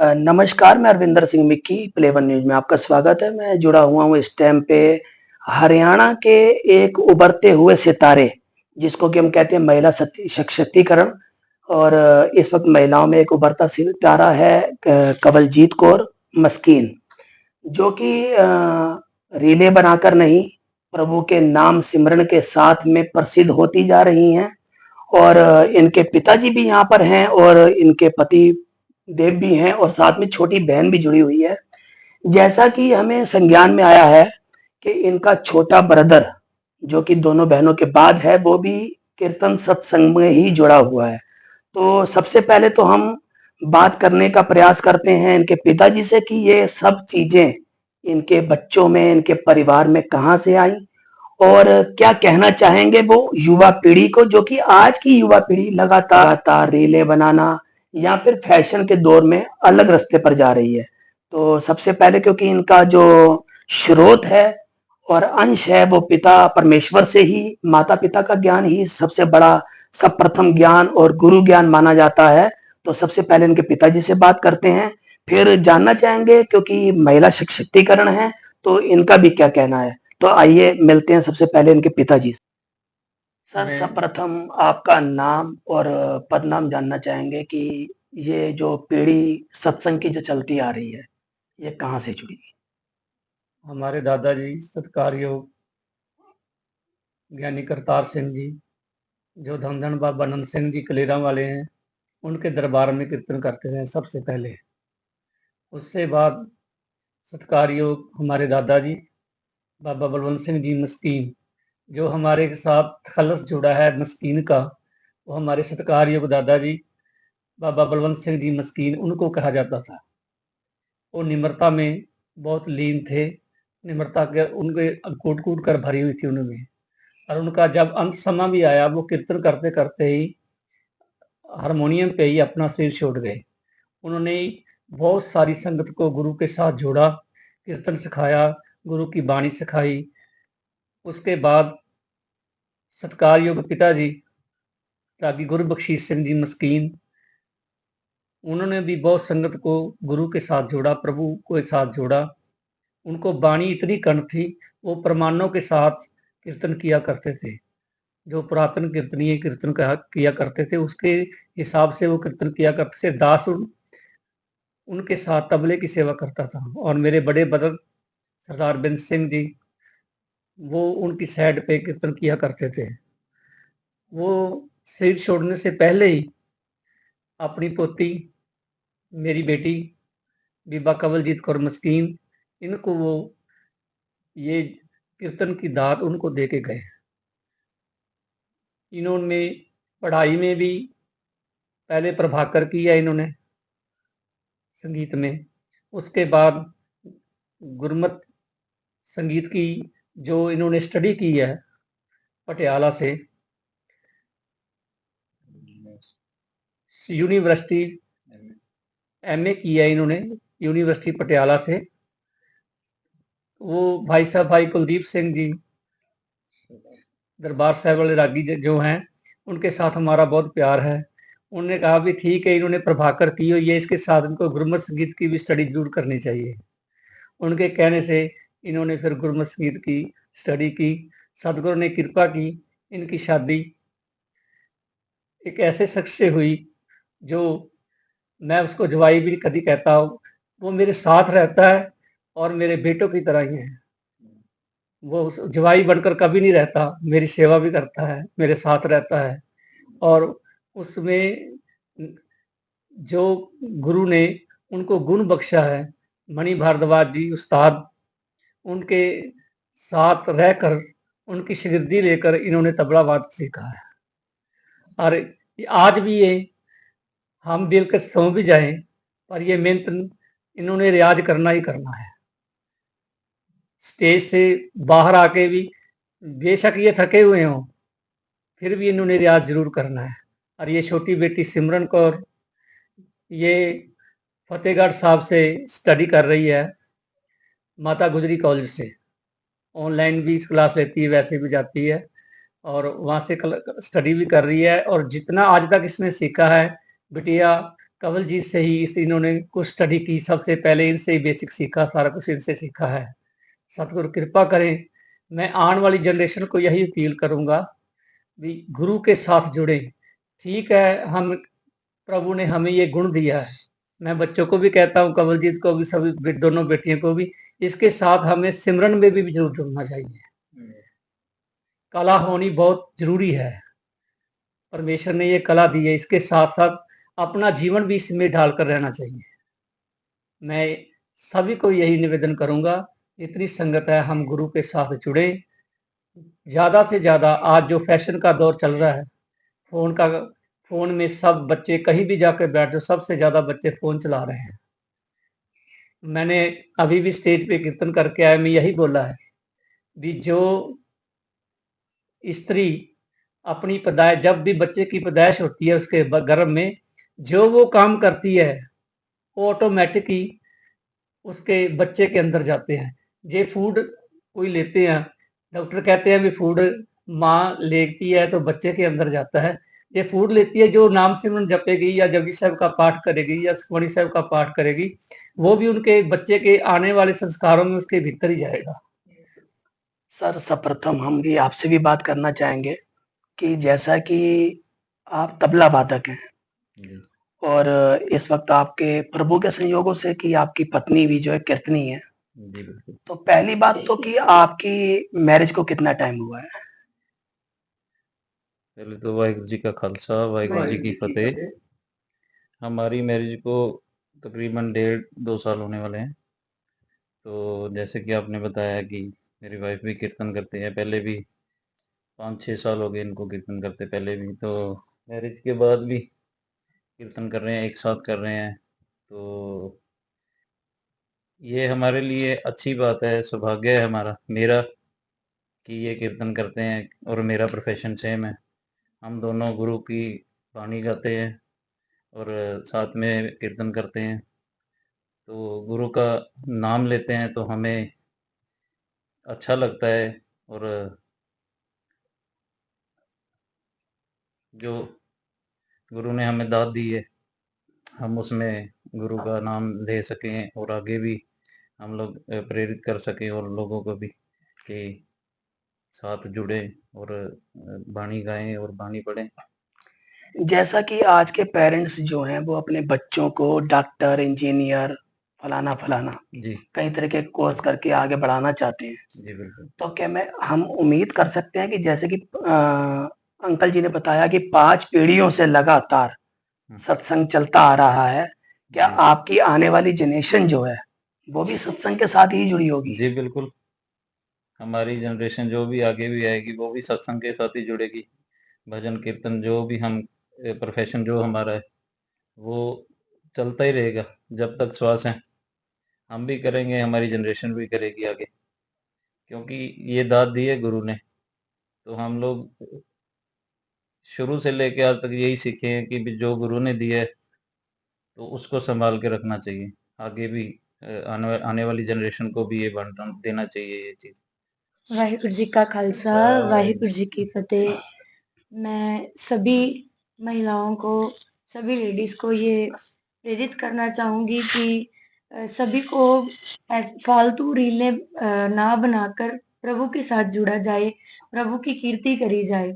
नमस्कार, मैं Arvinder Singh Mickey, play one news में आपका स्वागत है। मैं जुड़ा हुआ हूँ इस टाइम पे हरियाणा के एक उभरते हुए सितारे, जिसको कि हम कहते हैं महिला सशक्तिकरण। और इस वक़्त महिलाओं में एक उभरता सितारा है कवलजीत कौर मस्कीन, जो कि रीले बनाकर नहीं, प्रभु के नाम सिमरन के साथ में प्रसिद्ध होती जा रही हैं। और इनके पिताजी भी यहाँ पर हैं और इनके पति देव भी हैं और साथ में छोटी बहन भी जुड़ी हुई है। जैसा कि हमें संज्ञान में आया है कि इनका छोटा ब्रदर, जो कि दोनों बहनों के बाद है, वो भी कीर्तन सत्संग में ही जुड़ा हुआ है। तो सबसे पहले तो हम बात करने का प्रयास करते हैं इनके पिताजी से कि ये सब चीजें इनके बच्चों में, इनके परिवार में कहाँ से आई और क्या कहना चाहेंगे वो युवा पीढ़ी को, जो कि आज की युवा पीढ़ी लगातार रीलें बनाना या फिर फैशन के दौर में अलग रास्ते पर जा रही है। तो सबसे पहले, क्योंकि इनका जो स्रोत है और अंश है वो पिता परमेश्वर से ही, माता पिता का ज्ञान ही सबसे बड़ा, सब प्रथम ज्ञान और गुरु ज्ञान माना जाता है। तो सबसे पहले इनके पिताजी से बात करते हैं, फिर जानना चाहेंगे क्योंकि महिला सशक्तिकरण है तो इनका भी क्या कहना है। तो आइए मिलते हैं सबसे पहले इनके पिताजी से। सर, मैं सर्वप्रथम आपका नाम और पदनाम जानना चाहेंगे कि ये जो पीढ़ी सत्संग की जो चलती आ रही है, ये कहाँ से जुड़ी? हमारे दादाजी सत्कारयोग ज्ञानी करतार सिंह जी, जो धमधन बाबा नंद सिंह जी कलेरा वाले हैं, उनके दरबार में कीर्तन करते हैं सबसे पहले। उससे बाद सत्कारयोग हमारे दादाजी बाबा बलवंत सिंह जी मस्कीन, जो हमारे साथ खलस जुड़ा है मस्कीन का, वो हमारे सत्कारयोग दादाजी बाबा बलवंत सिंह जी मस्कीन, उनको कहा जाता था। वो निम्रता में बहुत लीन थे, निम्रता के उनके कूट कूट कर भरी हुई थी उनमें। और उनका जब अंत समय भी आया, वो कीर्तन करते करते ही हारमोनियम पे ही अपना सिर छोड़ गए। उन्होंने बहुत सारी संगत को गुरु के साथ जोड़ा, कीर्तन सिखाया, गुरु की बाणी सिखाई। उसके बाद सत्कारयोग पिताजी रागी गुरु बख्शीश सिंह जी मस्कीन, उन्होंने भी बहुत संगत को गुरु के साथ जोड़ा, प्रभु के साथ जोड़ा। उनको बाणी इतनी कण थी, वो प्रमाणों के साथ कीर्तन किया करते थे। जो पुरातन कीर्तनीय कीर्तन किया करते थे, उसके हिसाब से वो कीर्तन किया करते थे। दास उनके साथ तबले की सेवा करता था। और मेरे बड़े ब्रदर सरदार बिंद सिंह जी, वो उनकी साइड पे कीर्तन किया करते थे। वो शरीर छोड़ने से पहले ही अपनी पोती, मेरी बेटी बीबा कवलजीत कौर मस्कीन, इनको वो ये कीर्तन की दात उनको दे के गए। इन्होंने पढ़ाई में भी पहले प्रभाकर किया इन्होंने संगीत में। उसके बाद गुरमत संगीत की जो इन्होंने स्टडी की है पटियाला से, यूनिवर्सिटी एमए की है इन्होंने यूनिवर्सिटी पटियाला से। वो भाई साहब भाई कुलदीप सिंह जी दरबार साहब वाले रागी जो हैं, उनके साथ हमारा बहुत प्यार है। उन्होंने कहा भी ठीक है, इन्होंने प्रभाकर की हुई है, इसके साथ इनको गुरमत संगीत की भी स्टडी जरूर करनी चाहिए। उनके कहने से इन्होंने फिर गुरमत संगीत की स्टडी की। सदगुरु ने कृपा की, इनकी शादी एक ऐसे शख्स से हुई जो मैं उसको जवाई भी कभी कहता हूँ। वो मेरे साथ रहता है और मेरे बेटों की तरह ही है। वो जवाई बनकर कभी नहीं रहता, मेरी सेवा भी करता है, मेरे साथ रहता है। और उसमें जो गुरु ने उनको गुण बख्शा है, मणि भारद्वाज जी उस्ताद, उनके साथ रहकर उनकी शागिर्दी लेकर इन्होंने तबला वादक सीखा है। और आज भी ये हम दिल के सौ भी जाएं, पर ये मेहनत इन्होंने रियाज करना ही करना है। स्टेज से बाहर आके भी बेशक ये थके हुए हों, फिर भी इन्होंने रियाज जरूर करना है। और ये छोटी बेटी सिमरन कौर, ये फतेहगढ़ साहब से स्टडी कर रही है, माता गुजरी कॉलेज से। ऑनलाइन भी क्लास लेती है, वैसे भी जाती है और वहाँ से स्टडी भी कर रही है। और जितना आज तक इसने सीखा है, बिटिया कंवलजीत से ही इन्होंने कुछ स्टडी की, सबसे पहले इनसे ही बेसिक सीखा, सारा कुछ इनसे सीखा है। सतगुरु कृपा करें। मैं आने वाली जनरेशन को यही अपील करूंगा भी गुरु के साथ जुड़े। ठीक है, हम प्रभु ने हमें ये गुण दिया है, मैं बच्चों को भी कहता हूँ, कंवलजीत को भी, सभी दोनों बेटियों को भी, इसके साथ हमें सिमरन में भी जरूर जुड़ना चाहिए। कला होनी बहुत जरूरी है, परमेश्वर ने ये कला दी है, इसके साथ साथ अपना जीवन भी इसमें ढालकर रहना चाहिए। मैं सभी को यही निवेदन करूंगा, जितनी संगत है हम गुरु के साथ जुड़े। ज्यादा से ज्यादा आज जो फैशन का दौर चल रहा है, फोन में सब बच्चे कहीं भी जाकर बैठ जाओ, सबसे ज्यादा बच्चे फोन चला रहे हैं। मैंने अभी भी स्टेज पे कीर्तन करके आया, मैं यही बोला है भी जो स्त्री अपनी पैदाइश, जब भी बच्चे की पैदाइश होती है उसके गर्भ में, जो वो काम करती है वो ऑटोमेटिक ही उसके बच्चे के अंदर जाते हैं। ये फूड कोई लेते हैं, डॉक्टर कहते हैं भी फूड माँ लेती है तो बच्चे के अंदर जाता है। ये फूड लेती है, जो नाम सिमरन जपेगी या जपजी साहब का पाठ करेगी या सुखमणी साहब का पाठ करेगी, वो भी उनके बच्चे के आने वाले संस्कारों में उसके भीतर ही जाएगा। सर, सर्वप्रथम हम भी आपसे भी बात करना चाहेंगे कि जैसा कि आप तबला वादक हैं और इस वक्त आपके प्रभु के संयोगों से कि आपकी पत्नी भी जो है कीर्तनी है, तो पहली बात तो कि आपकी मैरिज को कितना टाइम हुआ है? पहले तो वाहिगुरु जी का खालसा, वाहिगुरु जी की फतेह। हमारी मैरिज को तकरीबन 1.5-2 साल होने वाले हैं। तो जैसे कि आपने बताया कि मेरी वाइफ भी कीर्तन करती है, पहले भी 5-6 साल हो गए इनको कीर्तन करते, पहले भी, तो मैरिज के बाद भी कीर्तन कर रहे हैं, एक साथ कर रहे हैं। तो ये हमारे लिए अच्छी बात है, सौभाग्य है हमारा, मेरा, कि ये कीर्तन करते हैं और मेरा प्रोफेशन सेम है। हम दोनों गुरु की वाणी गाते हैं और साथ में कीर्तन करते हैं। तो गुरु का नाम लेते हैं तो हमें अच्छा लगता है, और जो गुरु ने हमें दात दी है, हम उसमें गुरु का नाम ले सकें और आगे भी हम लोग प्रेरित कर सकें और लोगों को भी कि साथ जुड़े और वाणी गाएं और वाणी पढ़ें। जैसा कि आज के पेरेंट्स जो हैं वो अपने बच्चों को डॉक्टर, इंजीनियर, फलाना जी कई तरह के कोर्स करके आगे बढ़ाना चाहते हैं। जी बिल्कुल। तो क्या हम उम्मीद कर सकते हैं कि जैसे कि अंकल जी ने बताया कि 5 पीढ़ियों से लगातार सत्संग चलता आ रहा है, क्या जी। आपकी आने वाली जनरेशन जो है वो भी सत्संग के साथ ही जुड़ी होगी? जी बिल्कुल, हमारी जनरेशन जो भी आगे भी आएगी वो भी सत्संग के साथ ही जुड़ेगी। भजन कीर्तन जो भी हम प्रोफेशन जो हमारा है वो चलता ही रहेगा जब तक श्वास है। हम भी करेंगे, हमारी जनरेशन भी करेगी आगे, क्योंकि ये दात दी है गुरु ने। तो हम लोग शुरू से लेके आज तक यही सीखे हैं कि भी जो गुरु ने दिया है तो उसको संभाल के रखना चाहिए। आगे भी आने वाली जनरेशन को भी ये बांटना देना चाहिए ये चीज़। वाहिगुरु जी का खालसा, वाहिगुरु जी की फतेह। मैं सभी महिलाओं को, सभी लेडीज़ को ये प्रेरित करना चाहूँगी कि सभी को फालतू रीलें ना बनाकर प्रभु के साथ जुड़ा जाए, प्रभु की कीर्ति करी जाए।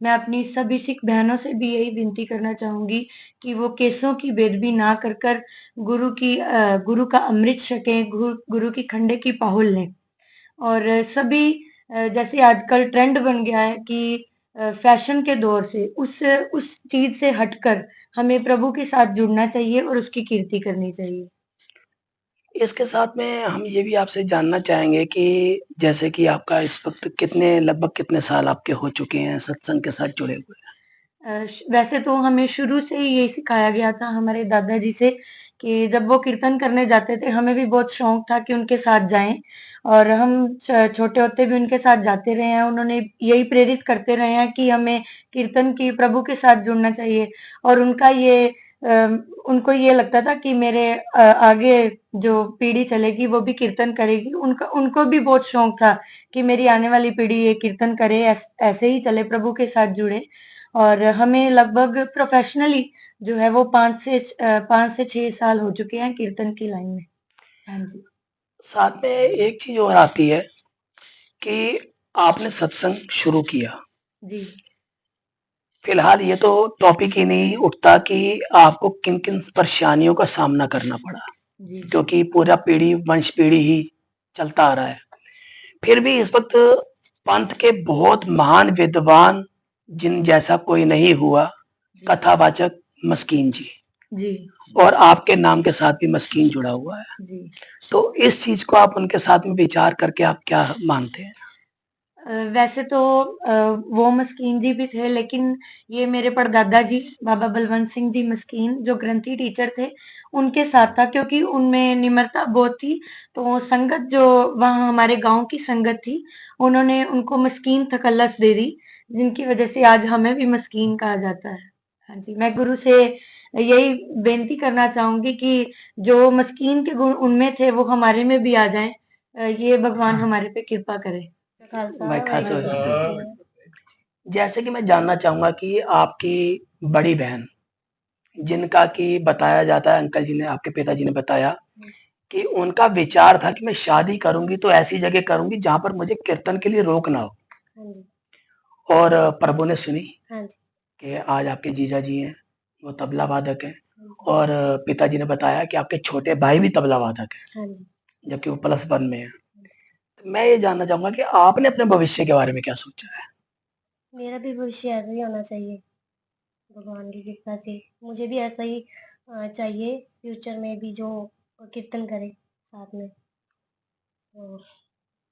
मैं अपनी सभी सिख बहनों से भी यही विनती करना चाहूँगी कि वो केसों की बेदबी ना कर गुरु का अमृत छकें, गुरु की खंडे की पाहुल लें। और सभी जैसे आजकल ट्रेंड बन गया है कि फैशन के दौर से उस चीज़ से हटकर हमें प्रभु के साथ जुड़ना चाहिए और उसकी कीर्ति करनी चाहिए। इसके साथ में हम ये भी आपसे जानना चाहेंगे कि जैसे कि आपका इस वक्त लगभग कितने साल आपके हो चुके हैं सत्संग के साथ जुड़े हुए? वैसे तो हमें शुरू से ही यही सिखाया गया था हमारे दादाजी से कि जब वो कीर्तन करने जाते थे, हमें भी बहुत शौक था कि उनके साथ जाएँ और हम छोटे होते भी उनके साथ जाते रहे हैं। उन्होंने यही प्रेरित करते रहे हैं कि हमें कीर्तन की प्रभु के साथ जुड़ना चाहिए और उनको ये लगता था कि मेरे आगे जो पीढ़ी चलेगी वो भी कीर्तन करेगी। उनको भी बहुत शौक था कि मेरी आने वाली पीढ़ी ये कीर्तन करे, ऐसे ही चले, प्रभु के साथ जुड़े। और हमें लगभग प्रोफेशनली जो है वो 5 से 6 साल हो चुके हैं कीर्तन की लाइन में। हाँ जी। साथ में एक चीज और आती है कि आपने सत्संग शुरू किया, जी, फिलहाल ये तो टॉपिक ही नहीं उठता कि आपको किन किन परेशानियों का सामना करना पड़ा, जी, क्योंकि पूरा पीढ़ी वंश पीढ़ी ही चलता आ रहा है। फिर भी इस वक्त पंथ के बहुत महान विद्वान जिन जैसा कोई नहीं हुआ, जी, कथावाचक मस्कीन जी, जी, और आपके नाम के साथ भी मस्कीन जुड़ा हुआ है। जी। तो इस चीज को आप उनके साथ में विचार करके आप क्या मानते हैं? वैसे तो वो मस्कीन जी भी थे, लेकिन ये मेरे परदादा जी बाबा बलवंत सिंह जी मस्कीन जो ग्रंथी टीचर थे, उनके साथ था, क्योंकि उनमें निम्रता बहुत थी। तो संगत जो वहाँ हमारे गाँव की संगत थी, उन्होंने उनको मस्कीन तखल्लुस दे दी, जिनकी वजह से आज हमें भी मस्कीन कहा जाता है। हाँ जी, मैं गुरु से यही बेनती करना चाहूँगी कि जो मस्कीन के गुण उनमें थे, वो हमारे में भी आ जाएँ। ये भगवान हमारे पे कृपा करे। खालसा मैं खास वाहिगुरू जी की फतेह। जैसे कि मैं जानना चाहूंगा कि आपकी बड़ी बहन जिनका कि बताया जाता है, अंकल जी ने आपके पिताजी ने बताया कि उनका विचार था कि मैं शादी करूंगी तो ऐसी जगह करूंगी जहां पर मुझे कीर्तन के लिए रोक ना हो, हाँ जी, और प्रभु ने सुनी हाँ जी, कि आज आपके जीजा जी हैं, वो तबला वादक हैं, हाँ जी, और पिताजी ने बताया कि आपके छोटे भाई भी तबला वादक हैं, हाँ जी, जबकि वो +1 में है। तो मैं ये जानना चाहूंगा कि आपने अपने भविष्य के बारे में क्या सोचा है? मेरा भी भविष्य ऐसा ही होना चाहिए, भगवान की कृपा से। मुझे भी ऐसा ही चाहिए फ्यूचर में भी जो कीर्तन करे साथ में। तो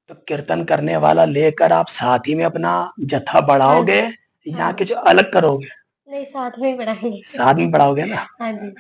तो कीर्तन करने वाला लेकर आप साथ ही में अपना जत्था हाँ बढ़ाओगे जी, हाँ या जी। कुछ अलग करोगे? नहीं, साथ में ही बढ़ाएँगे। साथ में बढ़ाओगे ना? हाँ जी,